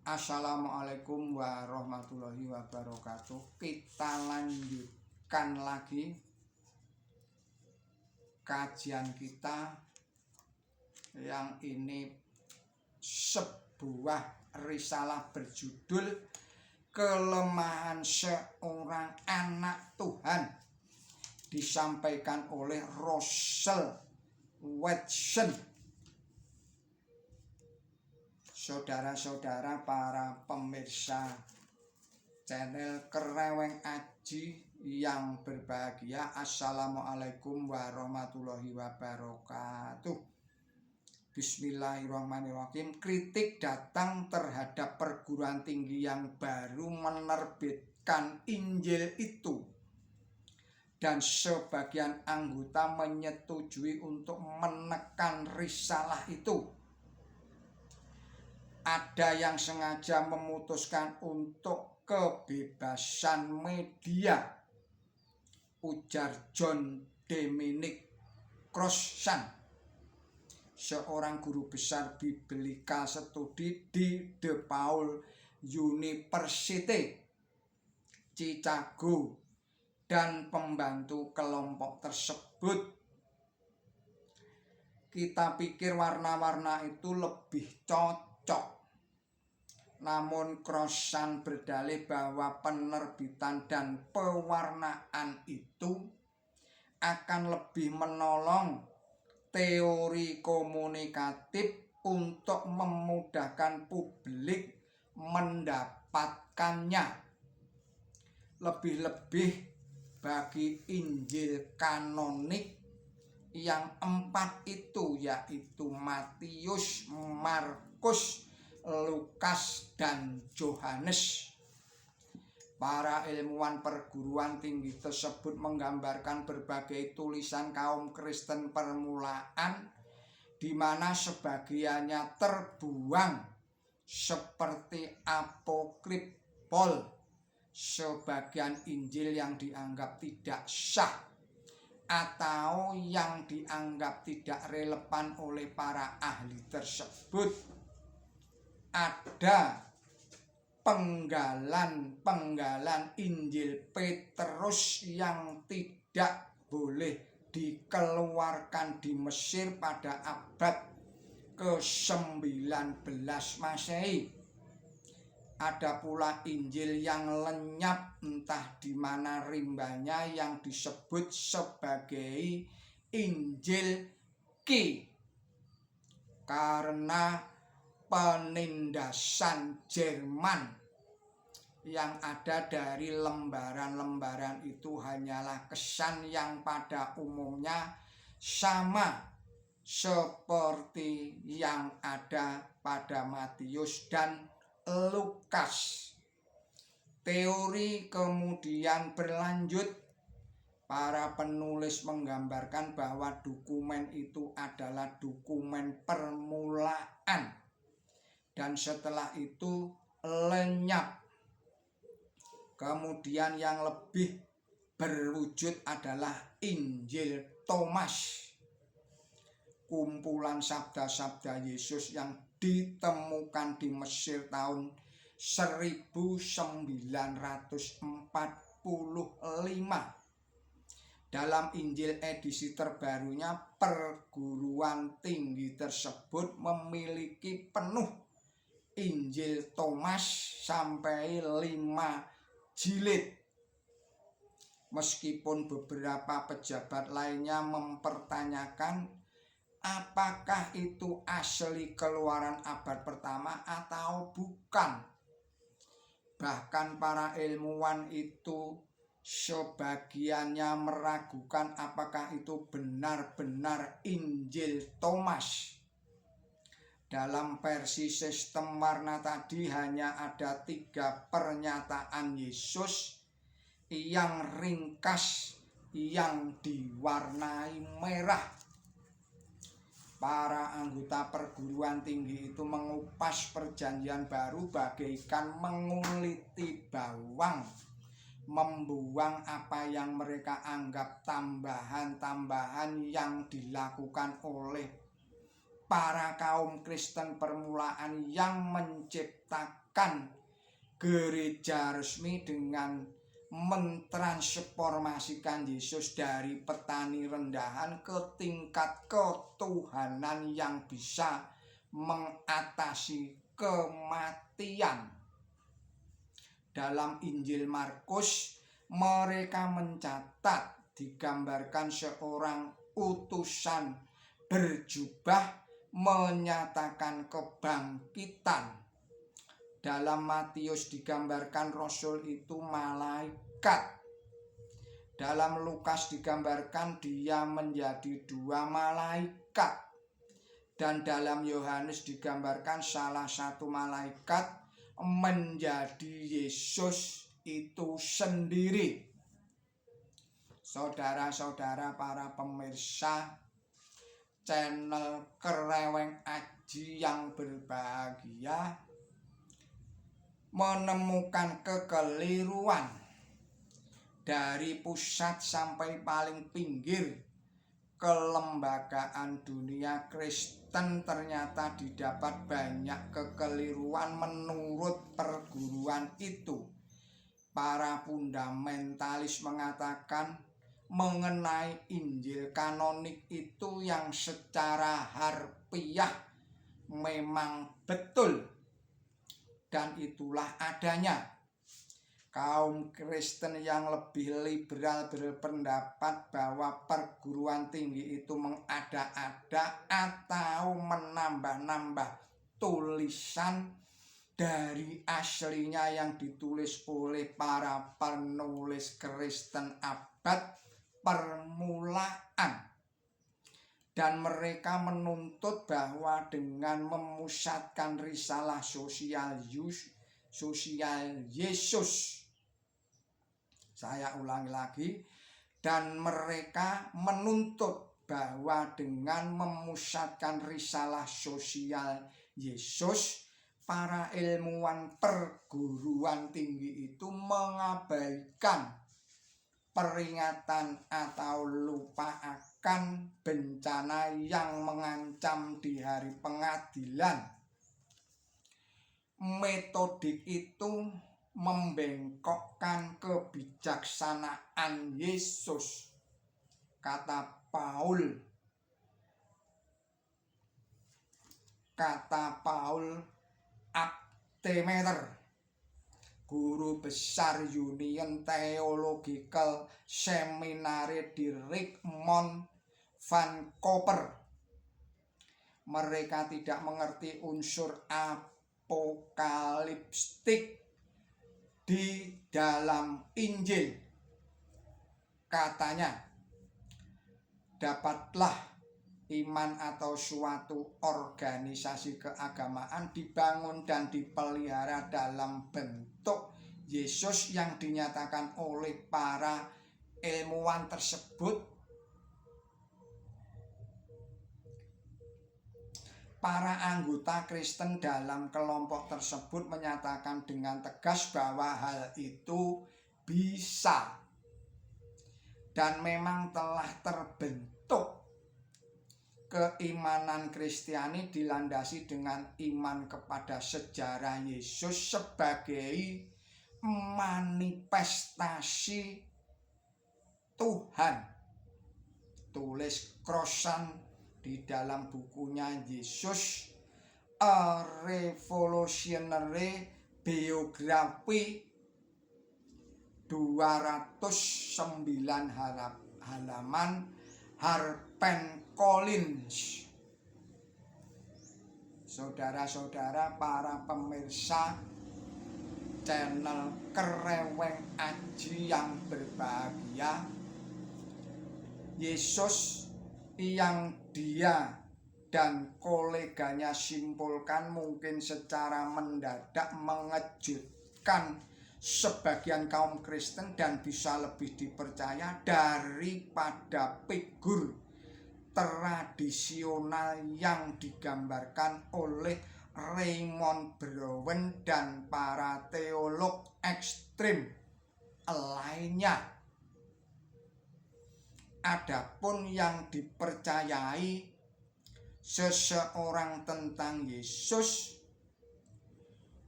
Assalamualaikum warahmatullahi wabarakatuh. Kita lanjutkan lagi kajian kita yang ini sebuah risalah berjudul Kelemahan Seorang Anak Tuhan, disampaikan oleh Russell Watson. Saudara-saudara para pemirsa channel Kereweng Aji yang berbahagia, Assalamualaikum warahmatullahi wabarakatuh. Bismillahirrahmanirrahim. Kritik datang terhadap perguruan tinggi yang baru menerbitkan Injil itu, dan sebagian anggota menyetujui untuk menekan risalah itu. Ada yang sengaja memutuskan untuk kebebasan media, ujar John Dominic Crossan, seorang guru besar biblical studi di DePaul University, Chicago, dan pembantu kelompok tersebut. Kita pikir warna-warna itu lebih cocok. Namun Crossan berdalih bahwa penerbitan dan pewarnaan itu akan lebih menolong teori komunikatif untuk memudahkan publik mendapatkannya. Lebih-lebih bagi Injil kanonik yang 4 itu, yaitu Matius, Markus, Lukas, dan Yohanes. Para ilmuwan perguruan tinggi tersebut menggambarkan berbagai tulisan kaum Kristen permulaan, di mana sebagiannya terbuang seperti apokrif Paul, sebagian Injil yang dianggap tidak sah atau yang dianggap tidak relevan oleh para ahli tersebut. Ada penggalan Injil Petrus yang tidak boleh dikeluarkan di Mesir pada abad ke-19 Masehi. Ada pula Injil yang lenyap entah di mana rimbanya, yang disebut sebagai Injil Ki karena penindasan Jerman. Yang ada dari lembaran-lembaran itu hanyalah kesan yang pada umumnya sama seperti yang ada pada Matius dan Lukas. Teori kemudian berlanjut. Para penulis menggambarkan bahwa dokumen itu adalah dokumen permulaan, dan setelah itu lenyap. Kemudian yang lebih berwujud adalah Injil Thomas, kumpulan sabda-sabda Yesus yang ditemukan di Mesir tahun 1945. Dalam Injil edisi terbarunya, perguruan tinggi tersebut memiliki penuh Injil Thomas sampai 5 jilid. Meskipun beberapa pejabat lainnya mempertanyakan apakah itu asli keluaran abad pertama atau bukan. Bahkan para ilmuwan itu sebagiannya meragukan apakah itu benar-benar Injil Thomas. Dalam versi sistem warna tadi hanya ada 3 pernyataan Yesus yang ringkas yang diwarnai merah. Para anggota perguruan tinggi itu mengupas perjanjian baru bagaikan menguliti bawang, membuang apa yang mereka anggap tambahan-tambahan yang dilakukan oleh para kaum Kristen permulaan yang menciptakan gereja resmi dengan mentransformasikan Yesus dari petani rendahan ke tingkat ketuhanan yang bisa mengatasi kematian. Dalam Injil Markus, mereka mencatat digambarkan seorang utusan berjubah menyatakan kebangkitan. Dalam Matius digambarkan rasul itu malaikat. Dalam Lukas digambarkan dia menjadi 2 malaikat. Dan dalam Yohanes digambarkan salah satu malaikat menjadi Yesus itu sendiri. Saudara-saudara para pemirsa channel Kereweng Aji yang berbahagia, menemukan kekeliruan dari pusat sampai paling pinggir kelembagaan dunia Kristen ternyata didapat banyak kekeliruan menurut perguruan itu. Para fundamentalis mengatakan mengenai Injil kanonik itu yang secara harfiah memang betul dan itulah adanya. Kaum Kristen yang lebih liberal berpendapat bahwa perguruan tinggi itu mengada-ada atau menambah-nambah tulisan dari aslinya yang ditulis oleh para penulis Kristen abad permulaan. Dan mereka menuntut bahwa dengan memusatkan risalah sosial Yesus, saya ulangi lagi, dan mereka menuntut bahwa dengan memusatkan risalah sosial Yesus, para ilmuwan perguruan tinggi itu mengabaikan peringatan atau lupa akan bencana yang mengancam di hari pengadilan. Metodik itu membengkokkan kebijaksanaan Yesus, kata Paul Abdemeter, guru besar Union Theological Seminary di Richmond, Vancouver. Mereka tidak mengerti unsur apokaliptik di dalam Injil. Katanya, dapatlah iman atau suatu organisasi keagamaan dibangun dan dipelihara dalam bentuk Yesus yang dinyatakan oleh para ilmuwan tersebut. Para anggota Kristen dalam kelompok tersebut menyatakan dengan tegas bahwa hal itu bisa dan memang telah terbentuk. Keimanan Kristiani dilandasi dengan iman kepada sejarah Yesus sebagai manifestasi Tuhan. Tulis Crossan di dalam bukunya Yesus, A Revolutionary Biography, 209 halaman, HarperCollins. Saudara-saudara para pemirsa channel Kereweng Aji yang berbahagia, Yesus yang dia dan koleganya simpulkan mungkin secara mendadak mengejutkan sebagian kaum Kristen dan bisa lebih dipercaya daripada figur tradisional yang digambarkan oleh Raymond Browen dan para teolog ekstrim lainnya. Adapun yang dipercayai seseorang tentang Yesus,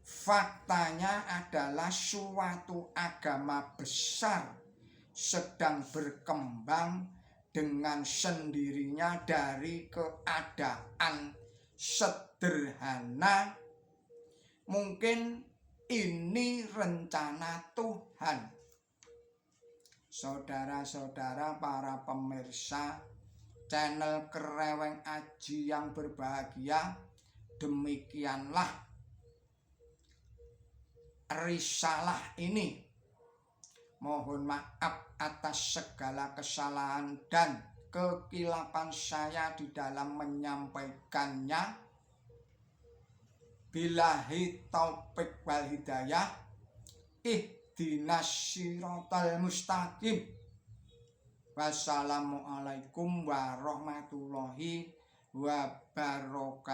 faktanya adalah suatu agama besar sedang berkembang dengan sendirinya dari keadaan sederhana. Mungkin ini rencana Tuhan. Saudara-saudara para pemirsa channel Kreweng Aji yang berbahagia, demikianlah risalah ini. Mohon maaf atas segala kesalahan dan kekilapan saya di dalam menyampaikannya. Billahi taufik wal hidayah. Ihdinas siratal mustaqim. Wassalamualaikum warahmatullahi wabarakatuh.